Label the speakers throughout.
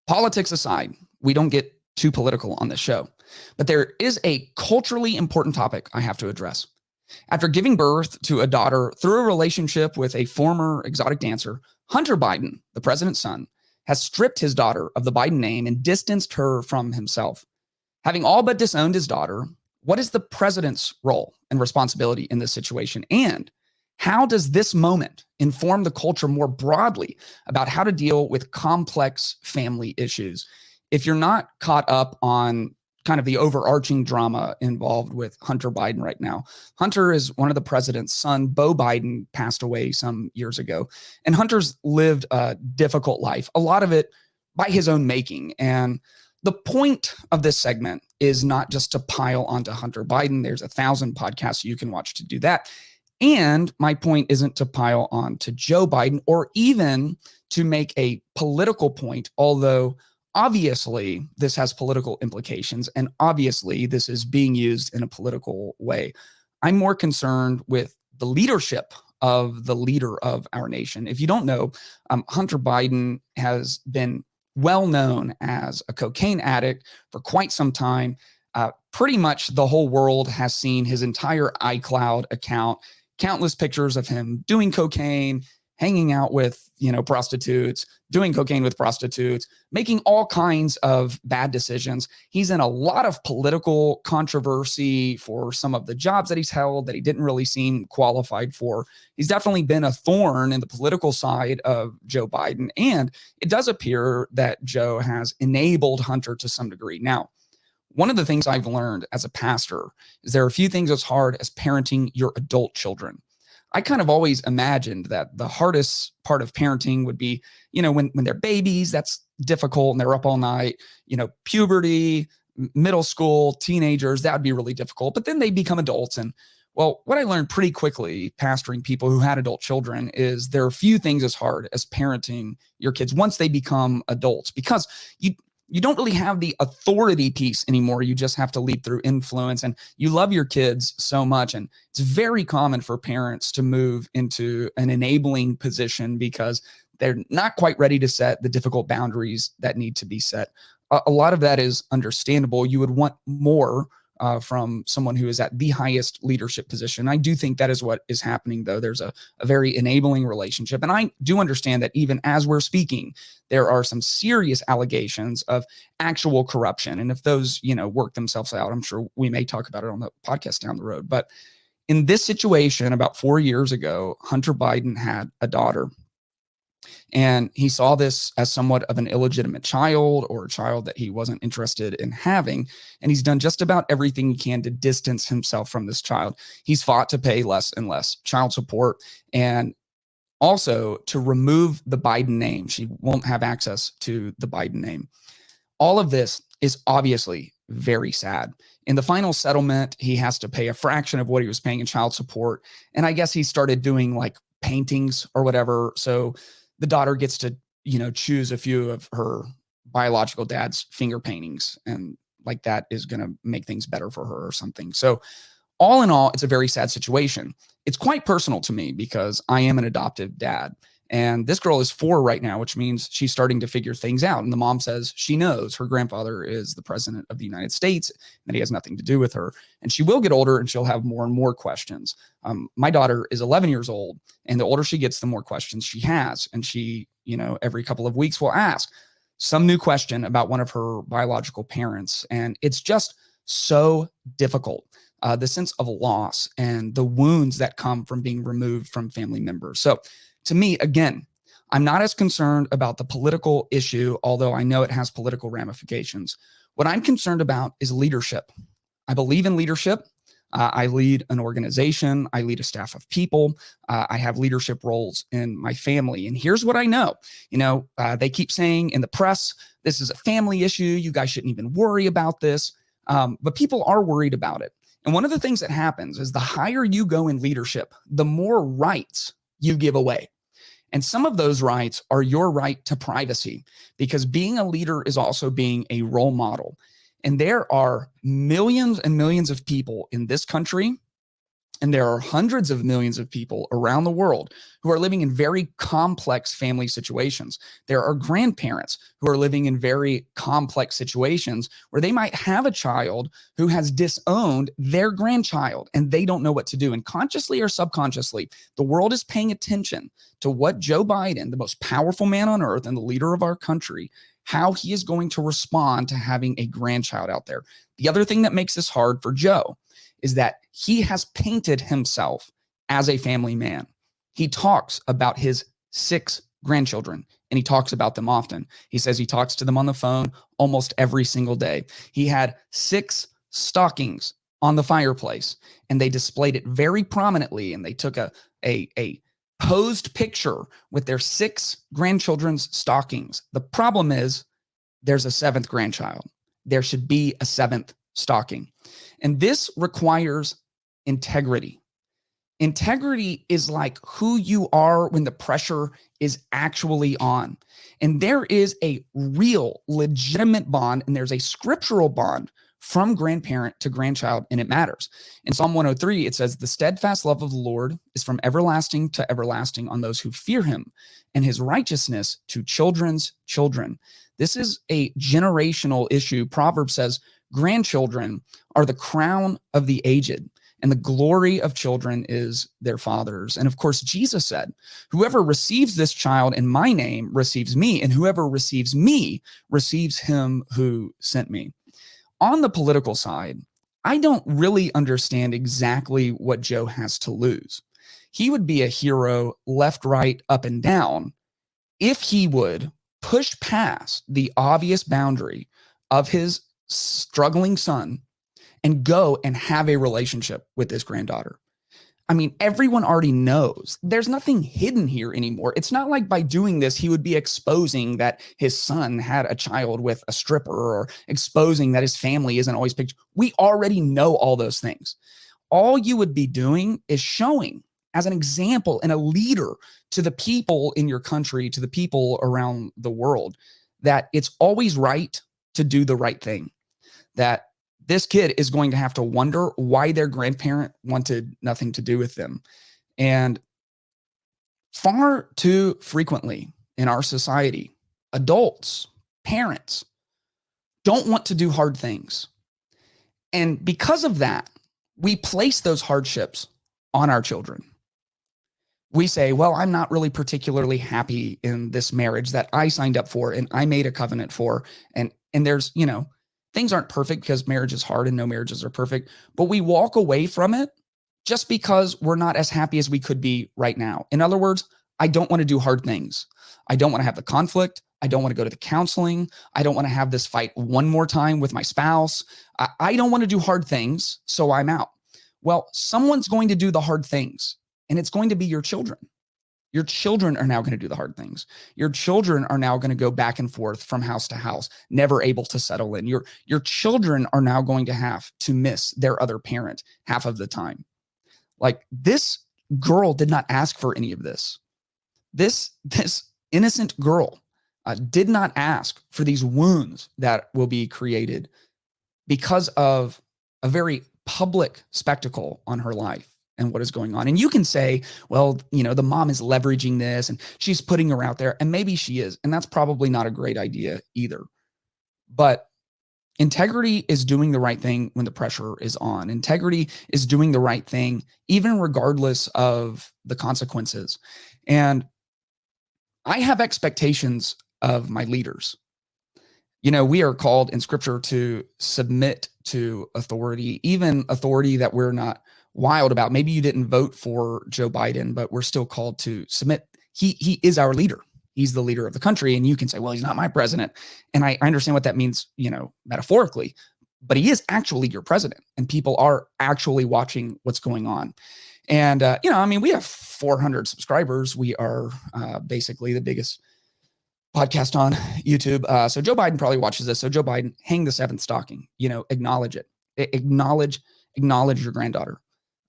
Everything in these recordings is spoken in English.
Speaker 1: Politics aside, we don't get too political on this show, but there is a culturally important topic I have to address. After giving birth to a daughter through a relationship with a former exotic dancer, Hunter Biden, the president's son, has stripped his daughter of the Biden name and distanced her from himself. Having all but disowned his daughter, what is the president's role and responsibility in this situation? And how does this moment inform the culture more broadly about how to deal with complex family issues? If you're not caught up on kind of the overarching drama involved with Hunter Biden right now, Hunter is one of the president's son. Beau Biden passed away some years ago, and Hunter's lived a difficult life, a lot of it by his own making. And the point of this segment is not just to pile onto Hunter Biden. There's 1,000 podcasts you can watch to do that. And my point isn't to pile on to Joe Biden or even to make a political point, although obviously this has political implications and obviously this is being used in a political way. I'm more concerned with the leadership of the leader of our nation. If you don't know, Hunter Biden has been well known as a cocaine addict for quite some time. Pretty much the whole world has seen his entire iCloud account, countless pictures of him doing cocaine, hanging out with, prostitutes, doing cocaine with prostitutes, making all kinds of bad decisions. He's in a lot of political controversy for some of the jobs that he's held that he didn't really seem qualified for. He's definitely been a thorn in the political side of Joe Biden. And it does appear that Joe has enabled Hunter to some degree. Now, one of the things I've learned as a pastor is there are a few things as hard as parenting your adult children. I kind of always imagined that the hardest part of parenting would be, when they're babies, that's difficult and they're up all night, puberty, middle school, teenagers, that would be really difficult. But then they become adults. And well, what I learned pretty quickly pastoring people who had adult children is there are few things as hard as parenting your kids once they become adults, because you don't really have the authority piece anymore. You just have to lead through influence, and you love your kids so much. And it's very common for parents to move into an enabling position because they're not quite ready to set the difficult boundaries that need to be set. A lot of that is understandable. You would want more from someone who is at the highest leadership position. I do think that is what is happening, though. There's a very enabling relationship. And I do understand that even as we're speaking, there are some serious allegations of actual corruption. And if those, work themselves out, I'm sure we may talk about it on the podcast down the road. But in this situation, about 4 years ago, Hunter Biden had a daughter. And he saw this as somewhat of an illegitimate child, or a child that he wasn't interested in having. And he's done just about everything he can to distance himself from this child. He's fought to pay less and less child support, and also to remove the Biden name. She won't have access to the Biden name. All of this is obviously very sad. In the final settlement, he has to pay a fraction of what he was paying in child support. And I guess he started doing like paintings or whatever. So the daughter gets to, choose a few of her biological dad's finger paintings, and like that is going to make things better for her or something. So all in all, it's a very sad situation. It's quite personal to me because I am an adoptive dad. And this girl is 4 right now, which means she's starting to figure things out. And the mom says she knows her grandfather is the president of the United States, and that he has nothing to do with her. And she will get older and she'll have more and more questions. My daughter is 11 years old, and the older she gets, the more questions she has. And she, every couple of weeks will ask some new question about one of her biological parents. And it's just so difficult. The sense of loss and the wounds that come from being removed from family members. So to me, again, I'm not as concerned about the political issue, although I know it has political ramifications. What I'm concerned about is leadership. I believe in leadership. I lead an organization. I lead a staff of people. I have leadership roles in my family. And here's what I know. They keep saying in the press, this is a family issue. You guys shouldn't even worry about this. But people are worried about it. And one of the things that happens is the higher you go in leadership, the more rights you give away. And some of those rights are your right to privacy, because being a leader is also being a role model. And there are millions and millions of people in this country And there are hundreds of millions of people around the world who are living in very complex family situations. There are grandparents who are living in very complex situations where they might have a child who has disowned their grandchild and they don't know what to do. And consciously or subconsciously, the world is paying attention to what Joe Biden, the most powerful man on earth and the leader of our country, how he is going to respond to having a grandchild out there. The other thing that makes this hard for Joe is that he has painted himself as a family man. He talks about his 6 grandchildren, and he talks about them often. He says he talks to them on the phone almost every single day. He had 6 stockings on the fireplace, and they displayed it very prominently, and they took a posed picture with their 6 grandchildren's stockings. The problem is there's a 7th grandchild. There should be a 7th stocking. And this requires integrity. Integrity is like who you are when the pressure is actually on. And there is a real legitimate bond, and there's a scriptural bond from grandparent to grandchild, and it matters. In Psalm 103, it says, "The steadfast love of the Lord is from everlasting to everlasting on those who fear him, and his righteousness to children's children." This is a generational issue. Proverbs says, grandchildren are the crown of the aged, and the glory of children is their fathers. And of course, Jesus said, "Whoever receives this child in my name receives me, and whoever receives me receives him who sent me." On the political side, I don't really understand exactly what Joe has to lose. He would be a hero left, right, up, and down if he would push past the obvious boundary of his struggling son and go and have a relationship with this granddaughter. I mean, everyone already knows there's nothing hidden here anymore. It's not like by doing this, he would be exposing that his son had a child with a stripper or exposing that his family isn't always pictured. We already know all those things. All you would be doing is showing as an example and a leader to the people in your country, to the people around the world, that it's always right to do the right thing. That this kid is going to have to wonder why their grandparent wanted nothing to do with them. And far too frequently in our society, adults, parents don't want to do hard things. And because of that, we place those hardships on our children. We say, well, I'm not really particularly happy in this marriage that I signed up for and I made a covenant for. And there's, things aren't perfect because marriage is hard and no marriages are perfect, but we walk away from it just because we're not as happy as we could be right now. In other words, I don't want to do hard things. I don't want to have the conflict. I don't want to go to the counseling. I don't want to have this fight one more time with my spouse. I don't want to do hard things, so I'm out. Well, someone's going to do the hard things, and it's going to be your children. Your children are now going to do the hard things. Your children are now going to go back and forth from house to house, never able to settle in. Your children are now going to have to miss their other parent half of the time. Like, this girl did not ask for any of this. This innocent girl did not ask for these wounds that will be created because of a very public spectacle on her life and what is going on. And you can say, well, the mom is leveraging this and she's putting her out there, and maybe she is. And that's probably not a great idea either. But integrity is doing the right thing when the pressure is on. Integrity is doing the right thing, even regardless of the consequences. And I have expectations of my leaders. We are called in scripture to submit to authority, even authority that we're not wild about. Maybe you didn't vote for Joe Biden, but we're still called to submit. He is our leader. He's the leader of the country. And you can say, well, he's not my president. And I understand what that means, metaphorically, but he is actually your president, and people are actually watching what's going on. And, we have 400 subscribers. We are basically the biggest podcast on YouTube. So Joe Biden probably watches this. So Joe Biden, hang the 7th stocking, acknowledge it. Acknowledge your granddaughter.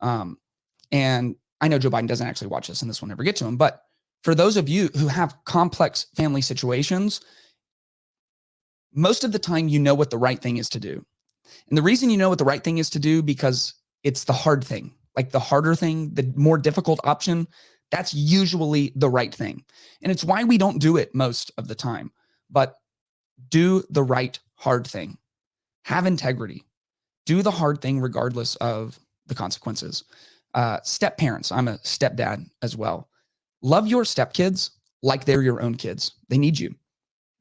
Speaker 1: And I know Joe Biden doesn't actually watch this, and this will never get to him. But for those of you who have complex family situations, most of the time, you know what the right thing is to do. And the reason you know what the right thing is to do, because it's the hard thing. like the harder thing, the more difficult option, that's usually the right thing. And it's why we don't do it most of the time. But do the right hard thing. Have integrity. Do the hard thing regardless of the consequences. Step parents. I'm a stepdad as well. Love your stepkids like they're your own kids. They need you.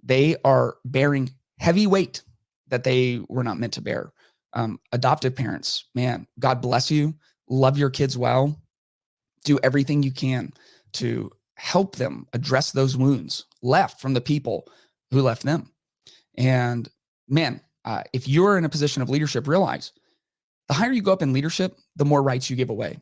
Speaker 1: They are bearing heavy weight that they were not meant to bear. Adoptive parents, man, God bless you. Love your kids well. Do everything you can to help them address those wounds left from the people who left them. And man, if you're in a position of leadership, realize the higher you go up in leadership, the more rights you give away.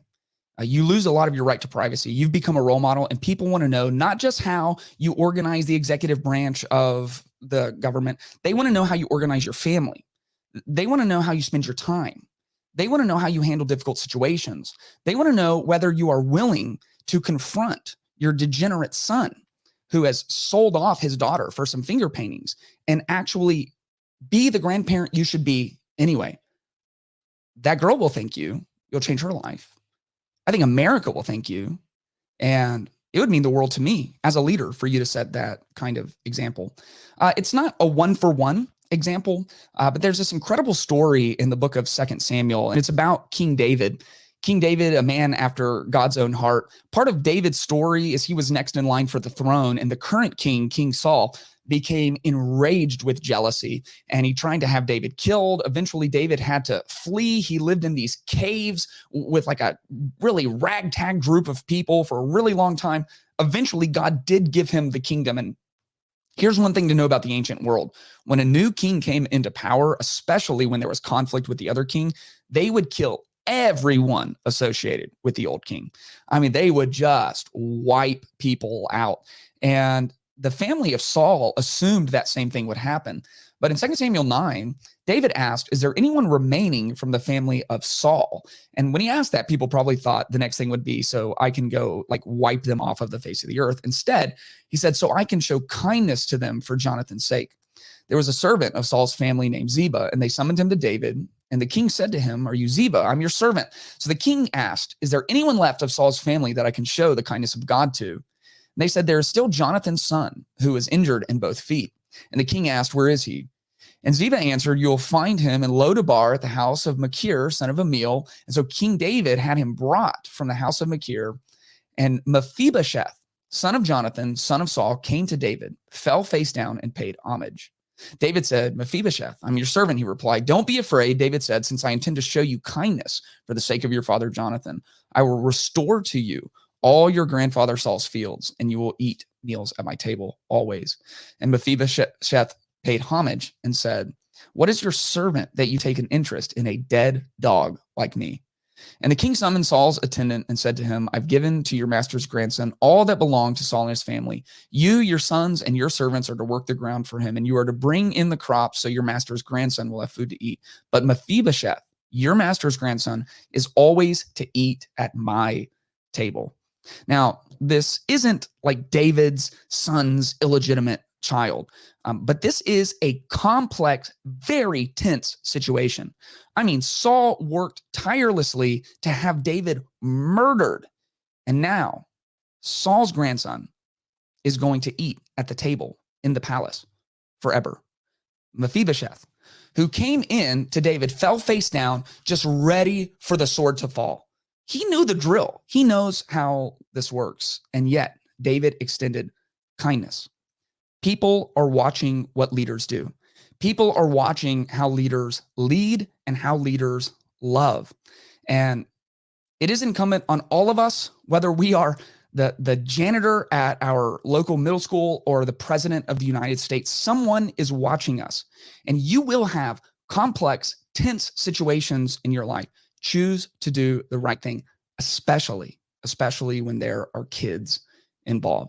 Speaker 1: You lose a lot of your right to privacy. You've become a role model, and people want to know not just how you organize the executive branch of the government. They want to know how you organize your family. They want to know how you spend your time. They want to know how you handle difficult situations. They want to know whether you are willing to confront your degenerate son who has sold off his daughter for some finger paintings and actually be the grandparent you should be anyway. That girl will thank you. You'll change her life. I think America will thank you. And it would mean the world to me as a leader for you to set that kind of example. It's not a one-for-one example, but there's this incredible story in the book of 2 Samuel, and it's about King David. King David, a man after God's own heart. Part of David's story is he was next in line for the throne, and the current king, King Saul, became enraged with jealousy, and he tried to have David killed. Eventually, David had to flee. He lived in these caves with like a really ragtag group of people for a really long time. Eventually, God did give him the kingdom. And here's one thing to know about the ancient world. When a new king came into power, especially when there was conflict with the other king, they would kill everyone associated with the old king. I mean, they would just wipe people out. And the family of Saul assumed that same thing would happen. But in 2 Samuel 9, David asked, is there anyone remaining from the family of Saul? And when he asked that, people probably thought the next thing would be, so I can go like wipe them off of the face of the earth. Instead, he said, so I can show kindness to them for Jonathan's sake. There was a servant of Saul's family named Ziba, and they summoned him to David. And the king said to him, are you Ziba? I'm your servant. So the king asked, is there anyone left of Saul's family that I can show the kindness of God to? And they said, there is still Jonathan's son, who is injured in both feet. And the king asked, where is he? And Ziba answered, you'll find him in Lodabar at the house of Machir, son of Amiel. And so King David had him brought from the house of Machir. And Mephibosheth, son of Jonathan, son of Saul, came to David, fell face down, and paid homage. David said, Mephibosheth, I'm your servant, he replied. Don't be afraid, David said, since I intend to show you kindness for the sake of your father Jonathan. I will restore to you all your grandfather Saul's fields, and you will eat meals at my table always. And Mephibosheth paid homage and said, what is your servant that you take an interest in a dead dog like me? And the king summoned Saul's attendant and said to him, I've given to your master's grandson all that belonged to Saul and his family. You, your sons, and your servants are to work the ground for him, and you are to bring in the crops so your master's grandson will have food to eat. But Mephibosheth, your master's grandson, is always to eat at my table. Now, this isn't like David's son's illegitimate child, but this is a complex, very tense situation. I mean, Saul worked tirelessly to have David murdered, and now Saul's grandson is going to eat at the table in the palace forever. Mephibosheth, who came in to David, fell face down, just ready for the sword to fall. He knew the drill. He knows how this works. And yet David extended kindness. People are watching what leaders do. People are watching how leaders lead and how leaders love. And it is incumbent on all of us, whether we are the janitor at our local middle school or the president of the United States, someone is watching us. And you will have complex, tense situations in your life. Choose to do the right thing, especially when there are kids involved.